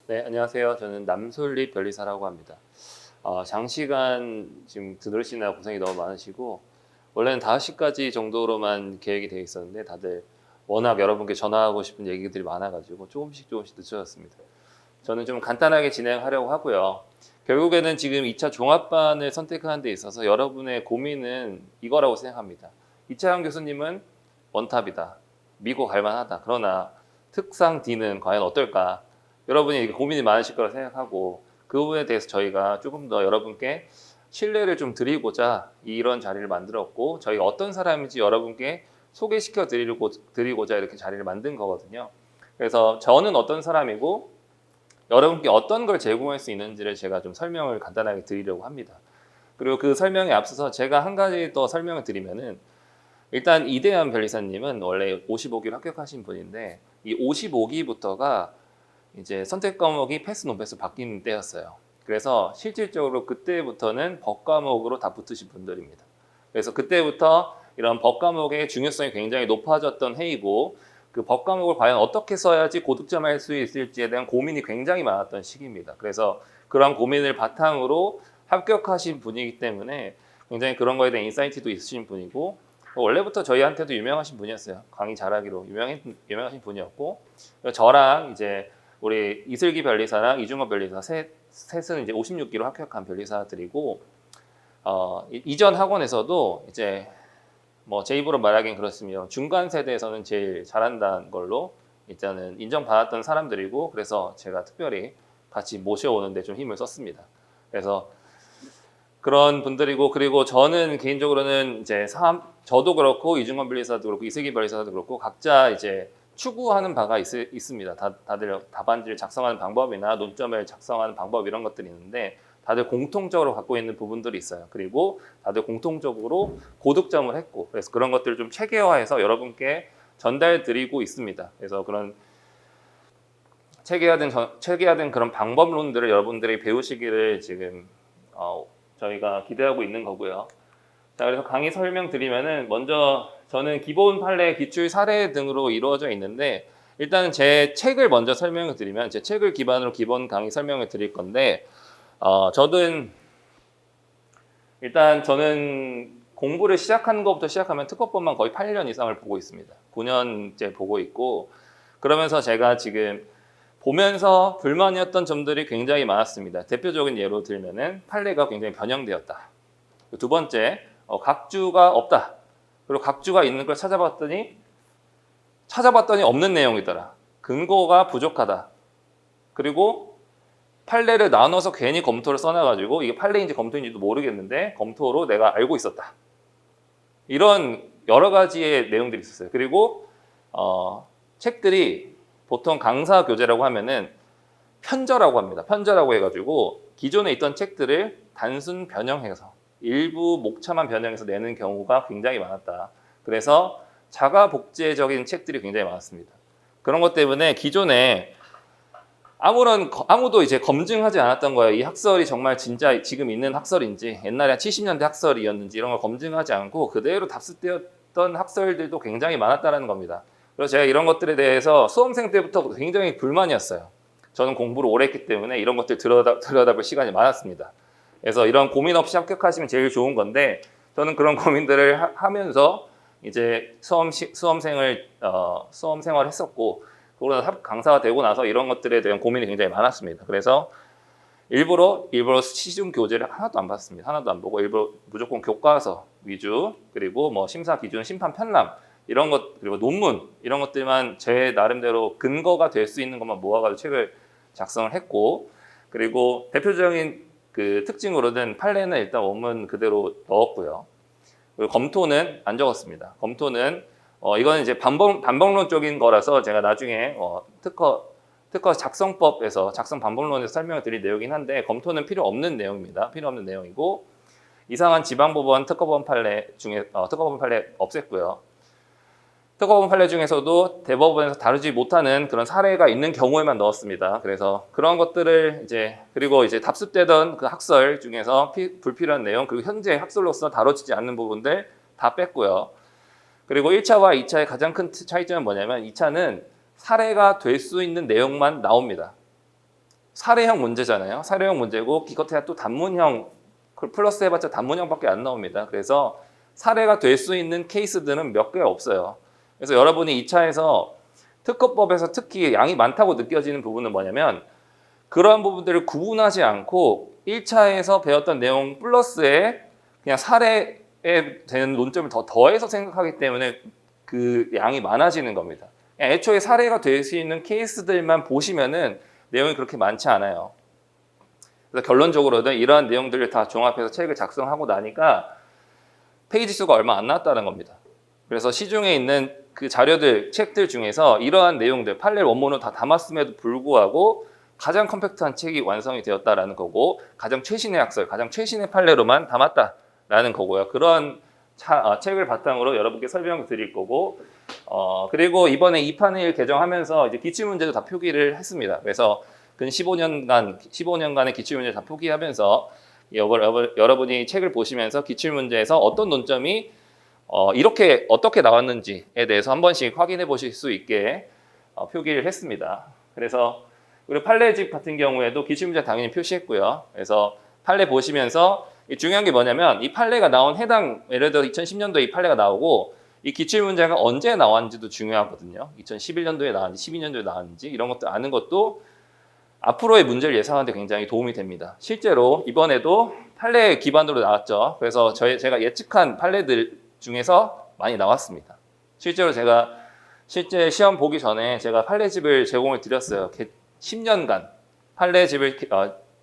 네, 안녕하세요. 저는 남솔립 변리사라고 합니다. 장시간 지금 들으시느라 고생이 너무 많으시고, 원래는 5시까지 정도로만 계획이 되어 있었는데, 다들 워낙 여러분께 전화하고 싶은 얘기들이 많아가지고 조금씩 늦춰졌습니다. 저는 좀 간단하게 진행하려고 하고요. 결국에는 지금 2차 종합반을 선택하는 데 있어서 여러분의 고민은 이거라고 생각합니다. 이차영 교수님은 원탑이다. 미국 갈만하다. 그러나 특상 D는 과연 어떨까? 여러분이 고민이 많으실 거라 생각하고 그 부분에 대해서 저희가 조금 더 여러분께 신뢰를 좀 드리고자 이런 자리를 만들었고 저희가 어떤 사람인지 여러분께 소개시켜 드리고자 이렇게 자리를 만든 거거든요. 그래서 저는 어떤 사람이고 여러분께 어떤 걸 제공할 수 있는지를 제가 좀 설명을 간단하게 드리려고 합니다. 그리고 그 설명에 앞서서 제가 한 가지 더 설명을 드리면은 일단 이대한 변리사님은 원래 55기로 합격하신 분인데 이 55기부터가 이제 선택 과목이 패스 논패스 바뀐 때였어요. 그래서 실질적으로 그때부터는 법 과목으로 다 붙으신 분들입니다. 그래서 그때부터 이런 법 과목의 중요성이 굉장히 높아졌던 해이고 그 법 과목을 과연 어떻게 써야지 고득점할 수 있을지에 대한 고민이 굉장히 많았던 시기입니다. 그래서 그런 고민을 바탕으로 합격하신 분이기 때문에 굉장히 그런 거에 대한 인사이트도 있으신 분이고 원래부터 저희한테도 유명하신 분이었어요. 강의 잘하기로 유명하신 분이었고 저랑 이제 우리 이슬기 변리사랑 이중업 변리사 셋은 이제 56기로 합격한 변리사들이고 이전 학원에서도 이제 뭐 제 입으로 말하긴 그렇으면 중간 세대에서는 제일 잘한다는 걸로 일단은 인정받았던 사람들이고 그래서 제가 특별히 같이 모셔오는데 좀 힘을 썼습니다. 그래서 그런 분들이고 그리고 저는 개인적으로는 이제 저도 그렇고 이중건 변리사도 그렇고 이슬기 변리사도 그렇고 각자 이제 추구하는 바가 있습니다. 다들 답안지를 작성하는 방법이나 논점을 작성하는 방법 이런 것들이 있는데 다들 공통적으로 갖고 있는 부분들이 있어요. 그리고 다들 공통적으로 고득점을 했고 그래서 그런 것들을 좀 체계화해서 여러분께 전달드리고 있습니다. 그래서 그런 체계화된 그런 방법론들을 여러분들이 배우시기를 지금 저희가 기대하고 있는 거고요. 자, 그래서 강의 설명드리면은 먼저 저는 기본 판례, 기출 사례 등으로 이루어져 있는데 일단 제 책을 먼저 설명을 드리면 제 책을 기반으로 기본 강의 설명을 드릴 건데 저는 공부를 시작한 것부터 시작하면 특허법만 거의 8년 이상을 보고 있습니다. 9년째 보고 있고 그러면서 제가 지금 보면서 불만이었던 점들이 굉장히 많았습니다. 대표적인 예로 들면은 판례가 굉장히 변형되었다. 두 번째, 각주가 없다. 그리고 각주가 있는 걸 찾아봤더니 없는 내용이더라. 근거가 부족하다. 그리고 판례를 나눠서 괜히 검토를 써놔가지고 이게 판례인지 검토인지도 모르겠는데 검토로 내가 알고 있었다. 이런 여러 가지의 내용들이 있었어요. 그리고 책들이 보통 강사 교재라고 하면은 편저라고 합니다. 편저라고 해가지고 기존에 있던 책들을 단순 변형해서 일부 목차만 변형해서 내는 경우가 굉장히 많았다. 그래서 자가 복제적인 책들이 굉장히 많았습니다. 그런 것 때문에 기존에 아무도 이제 검증하지 않았던 거예요. 이 학설이 정말 진짜 지금 있는 학설인지 옛날에 70년대 학설이었는지 이런 걸 검증하지 않고 그대로 답습되었던 학설들도 굉장히 많았다는 겁니다. 그래서 제가 이런 것들에 대해서 수험생 때부터 굉장히 불만이었어요. 저는 공부를 오래 했기 때문에 이런 것들 들여다볼 시간이 많았습니다. 그래서 이런 고민 없이 합격하시면 제일 좋은 건데 저는 그런 고민들을 하면서 이제 수험 생활을 했었고 그러다 강사가 되고 나서 이런 것들에 대한 고민이 굉장히 많았습니다. 그래서 일부러 시중 교재를 하나도 안 봤습니다. 하나도 안 보고 일부러 무조건 교과서 위주 그리고 뭐 심사 기준, 심판 편람 이런 것 그리고 논문 이런 것들만 제 나름대로 근거가 될 수 있는 것만 모아가지고 책을 작성을 했고 그리고 대표적인 그 특징으로는 판례는 일단 원문 그대로 넣었고요. 그리고 검토는 안 적었습니다. 검토는 이거는 이제 반복론적인 거라서 제가 나중에 특허 작성법에서 작성 반복론에서 설명을 드릴 내용이긴 한데 검토는 필요 없는 내용입니다. 필요 없는 내용이고 이상한 지방법원 특허법원 판례 중에 특허법원 판례 없앴고요. 특허법원 판례 중에서도 대법원에서 다루지 못하는 그런 사례가 있는 경우에만 넣었습니다. 그래서 그런 것들을 그리고 이제 답습되던 그 학설 중에서 불필요한 내용 그리고 현재 학설로서 다뤄지지 않는 부분들 다 뺐고요. 그리고 1차와 2차의 가장 큰 차이점은 뭐냐면 2차는 사례가 될 수 있는 내용만 나옵니다. 사례형 문제잖아요. 사례형 문제고 기껏해야 또 단문형 그 플러스 해봤자 단문형밖에 안 나옵니다. 그래서 사례가 될 수 있는 케이스들은 몇 개 없어요. 그래서 여러분이 2차에서 특허법에서 특히 양이 많다고 느껴지는 부분은 뭐냐면 그러한 부분들을 구분하지 않고 1차에서 배웠던 내용 플러스에 그냥 사례에 대한 논점을 더해서 생각하기 때문에 그 양이 많아지는 겁니다. 애초에 사례가 될 수 있는 케이스들만 보시면은 내용이 그렇게 많지 않아요. 그래서 결론적으로는 이러한 내용들을 다 종합해서 책을 작성하고 나니까 페이지 수가 얼마 안 나왔다는 겁니다. 그래서 시중에 있는 그 자료들, 책들 중에서 이러한 내용들, 판례를 원문으로 다 담았음에도 불구하고 가장 컴팩트한 책이 완성이 되었다라는 거고 가장 최신의 학설, 가장 최신의 판례로만 담았다라는 거고요. 그런 책을 바탕으로 여러분께 설명을 드릴 거고 그리고 이번에 2판을 개정하면서 이제 기출문제도 다 표기를 했습니다. 그래서 근 15년간의 기출문제 다 표기하면서 여러분이 책을 보시면서 기출문제에서 어떤 논점이 이렇게 어떻게 나왔는지에 대해서 한 번씩 확인해 보실 수 있게 표기를 했습니다. 그래서 그리고 판례집 같은 경우에도 기출문제 당연히 표시했고요. 그래서 판례 보시면서 중요한 게 뭐냐면 이 판례가 나온 해당 예를 들어 2010년도에 이 판례가 나오고 이 기출문제가 언제 나왔는지도 중요하거든요. 2011년도에 나왔는지 12년도에 나왔는지 이런 것도 아는 것도 앞으로의 문제를 예상하는 데 굉장히 도움이 됩니다. 실제로 이번에도 판례 기반으로 나왔죠. 그래서 제가 예측한 판례들 중에서 많이 나왔습니다. 실제로 제가 실제 시험 보기 전에 제가 판례집을 제공을 드렸어요. 10년간 판례집을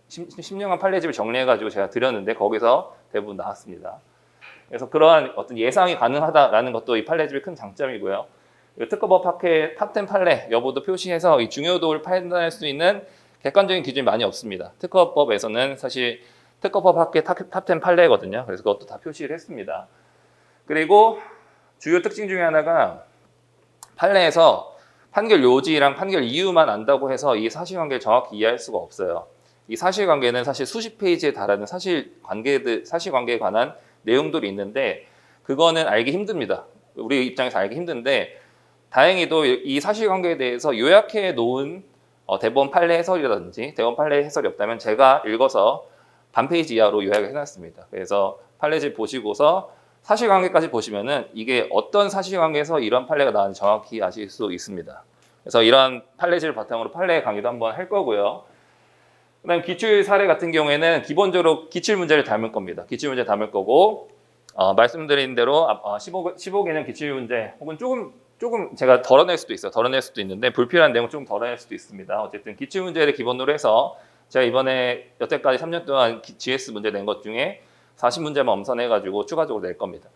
10년간 판례집을 정리해가지고 제가 드렸는데 거기서 대부분 나왔습니다. 그래서 그러한 어떤 예상이 가능하다라는 것도 이 판례집의 큰 장점이고요. 특허법 학회 탑10 판례 여부도 표시해서 이 중요도를 판단할 수 있는 객관적인 기준이 많이 없습니다. 특허법에서는 사실 특허법 학회 탑10 판례거든요. 그래서 그것도 다 표시를 했습니다. 그리고 주요 특징 중에 하나가 판례에서 판결 요지랑 판결 이유만 안다고 해서 이 사실관계를 정확히 이해할 수가 없어요. 이 사실관계는 사실 수십 페이지에 달하는 사실관계에 관한 내용들이 있는데 그거는 알기 힘듭니다. 우리 입장에서 알기 힘든데 다행히도 이 사실관계에 대해서 요약해 놓은 대법원 판례 해설이라든지 대법원 판례 해설이 없다면 제가 읽어서 반 페이지 이하로 요약을 해놨습니다. 그래서 판례집 보시고서 사실관계까지 보시면은 이게 어떤 사실관계에서 이런 판례가 나왔는지 정확히 아실 수 있습니다. 그래서 이러한 판례집을 바탕으로 판례 강의도 한번 할 거고요. 그다음 기출 사례 같은 경우에는 기본적으로 기출 문제를 담을 겁니다. 기출 문제 담을 거고 말씀드린 대로 15개년 기출 문제 혹은 조금 제가 덜어낼 수도 있어요. 덜어낼 수도 있는데 불필요한 내용 좀 덜어낼 수도 있습니다. 어쨌든 기출 문제를 기본으로 해서 제가 이번에 여태까지 3년 동안 GS 문제 낸 것 중에 40문제만 엄선해가지고 추가적으로 낼 겁니다.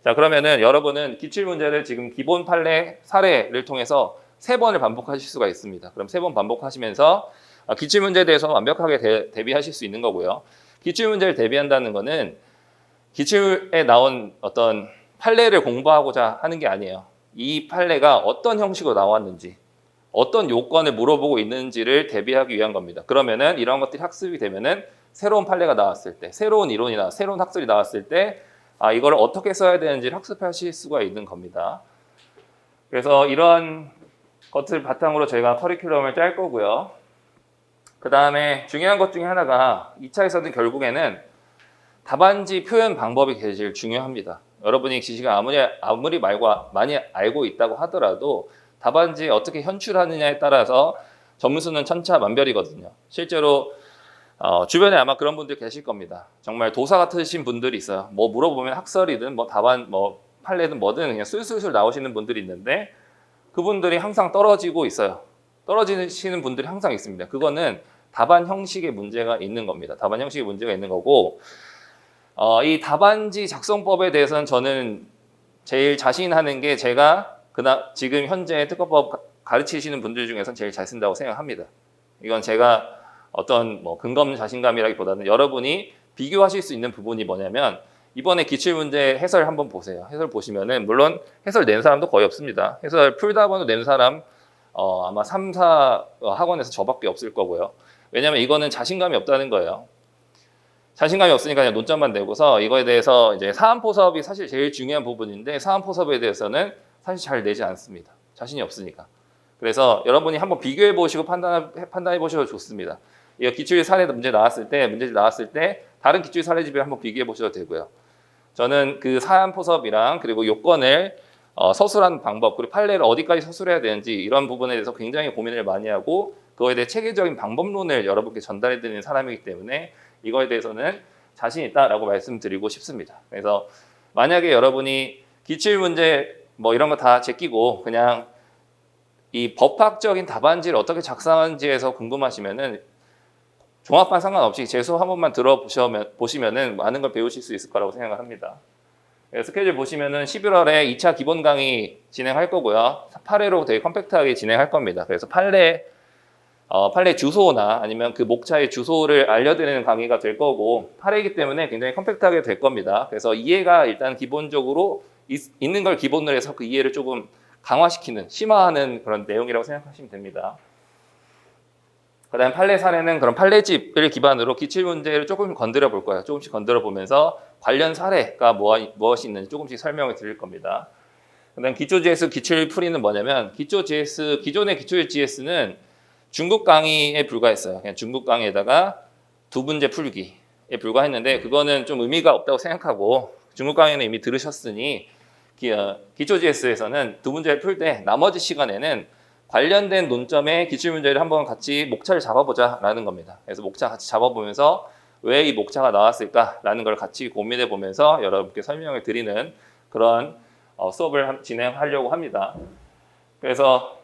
자, 그러면은 여러분은 기출 문제를 지금 기본 판례 사례를 통해서 3번을 반복하실 수가 있습니다. 그럼 3번 반복하시면서 기출 문제에 대해서 완벽하게 대비하실 수 있는 거고요. 기출 문제를 대비한다는 거는 기출에 나온 어떤 판례를 공부하고자 하는 게 아니에요. 이 판례가 어떤 형식으로 나왔는지, 어떤 요건을 물어보고 있는지를 대비하기 위한 겁니다. 그러면은 이런 것들이 학습이 되면은 새로운 판례가 나왔을 때, 새로운 이론이나 새로운 학설이 나왔을 때, 이걸 어떻게 써야 되는지를 학습하실 수가 있는 겁니다. 그래서 이런 것을 바탕으로 저희가 커리큘럼을 짤 거고요. 그 다음에 중요한 것 중에 하나가 2차에서는 결국에는 답안지 표현 방법이 제일 중요합니다. 여러분이 지식을 아무리 많이 알고 있다고 하더라도 답안지 어떻게 현출하느냐에 따라서 점수는 천차만별이거든요. 실제로 주변에 아마 그런 분들 계실 겁니다. 정말 도사 같으신 분들이 있어요. 뭐 물어보면 학설이든 뭐 답안 뭐 판례든 뭐든 그냥 술술술 나오시는 분들이 있는데 그분들이 항상 떨어지고 있어요. 떨어지시는 분들이 항상 있습니다. 그거는 답안 형식의 문제가 있는 겁니다. 답안 형식의 문제가 있는 거고 이 답안지 작성법에 대해서는 저는 제일 자신하는 게 제가 지금 현재 특허법 가르치시는 분들 중에서 제일 잘 쓴다고 생각합니다. 이건 제가 어떤 뭐 근거 없는 자신감이라기보다는 여러분이 비교하실 수 있는 부분이 뭐냐면 이번에 기출문제 해설 한번 보세요. 해설 보시면은 물론 해설 낸 사람도 거의 없습니다. 해설 풀다 보면 낸 사람 아마 3, 4 학원에서 저밖에 없을 거고요. 왜냐하면 이거는 자신감이 없다는 거예요. 자신감이 없으니까 그냥 논점만 내고서 이거에 대해서 이제 사안포섭이 사실 제일 중요한 부분인데 사안포섭에 대해서는 사실 잘 내지 않습니다. 자신이 없으니까. 그래서 여러분이 한번 비교해 보시고 판단해 보셔도 좋습니다. 이 기출 사례 문제집 나왔을 때 다른 기출 사례집에 한번 비교해 보셔도 되고요. 저는 그 사안 포섭이랑 그리고 요건을 서술하는 방법 그리고 판례를 어디까지 서술해야 되는지 이런 부분에 대해서 굉장히 고민을 많이 하고 그거에 대해 체계적인 방법론을 여러분께 전달해 드리는 사람이기 때문에 이거에 대해서는 자신 있다라고 말씀드리고 싶습니다. 그래서 만약에 여러분이 기출 문제 뭐 이런 거 다 제끼고 그냥 이 법학적인 답안지를 어떻게 작성하는지에서 궁금하시면은 종합반 상관없이 제 수업 한 번만 들어보시면은 많은 걸 배우실 수 있을 거라고 생각을 합니다. 스케줄 보시면은 11월에 2차 기본 강의 진행할 거고요. 8회로 되게 컴팩트하게 진행할 겁니다. 그래서 판례 주소나 아니면 그 목차의 주소를 알려드리는 강의가 될 거고 8회이기 때문에 굉장히 컴팩트하게 될 겁니다. 그래서 이해가 일단 기본적으로 있는 걸 기본으로 해서 그 이해를 조금 강화시키는, 심화하는 그런 내용이라고 생각하시면 됩니다. 그 다음 판례 사례는 그런 판례집을 기반으로 기출문제를 조금 건드려 볼 거예요. 조금씩 건드려 보면서 관련 사례가 무엇이 있는지 조금씩 설명을 드릴 겁니다. 그 다음 기초 GS 기출 풀이는 뭐냐면 기존의 기초 GS는 중국 강의에 불과했어요. 그냥 중국 강의에다가 두 문제 풀기에 불과했는데 그거는 좀 의미가 없다고 생각하고 중국 강의는 이미 들으셨으니 기초 GS에서는 두 문제를 풀 때 나머지 시간에는 관련된 논점의 기출문제를 한번 같이 목차를 잡아보자라는 겁니다. 그래서 목차 같이 잡아보면서 왜 이 목차가 나왔을까라는 걸 같이 고민해 보면서 여러분께 설명을 드리는 그런 수업을 진행하려고 합니다. 그래서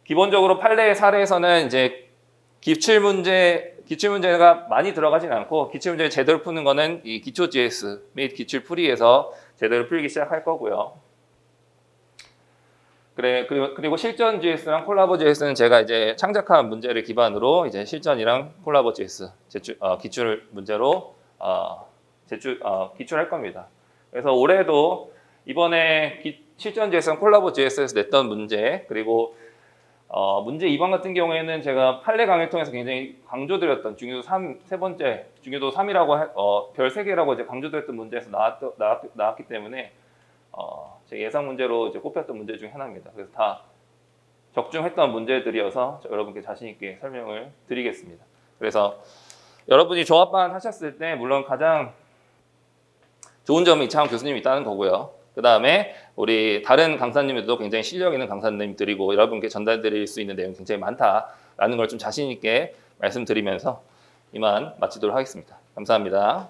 기본적으로 판례 사례에서는 이제 기출문제가 많이 들어가진 않고 기출문제를 제대로 푸는 거는 이 기초 GS 및 기출 풀이에서 제대로 풀기 시작할 거고요. 그리고 실전 GS랑 콜라보 GS는 제가 이제 창작한 문제를 기반으로 이제 실전이랑 콜라보 GS 기출 문제로 기출할 겁니다. 그래서 올해도 이번에 실전 GS랑 콜라보 GS에서 냈던 문제 그리고 문제 2번 같은 경우에는 제가 판례 강의를 통해서 굉장히 강조드렸던 중요도 3번째 중요도 3이라고 별 3개라고 이제 강조드렸던 문제에서 나왔기 때문에 제 예상 문제로 이제 꼽혔던 문제 중 하나입니다. 그래서 다 적중했던 문제들이어서 여러분께 자신 있게 설명을 드리겠습니다. 그래서 여러분이 종합반 하셨을 때 물론 가장 좋은 점이 이창훈 교수님이 있다는 거고요. 그 다음에 우리 다른 강사님들도 굉장히 실력 있는 강사님들이고 여러분께 전달드릴 수 있는 내용이 굉장히 많다라는 걸 좀 자신 있게 말씀드리면서 이만 마치도록 하겠습니다. 감사합니다.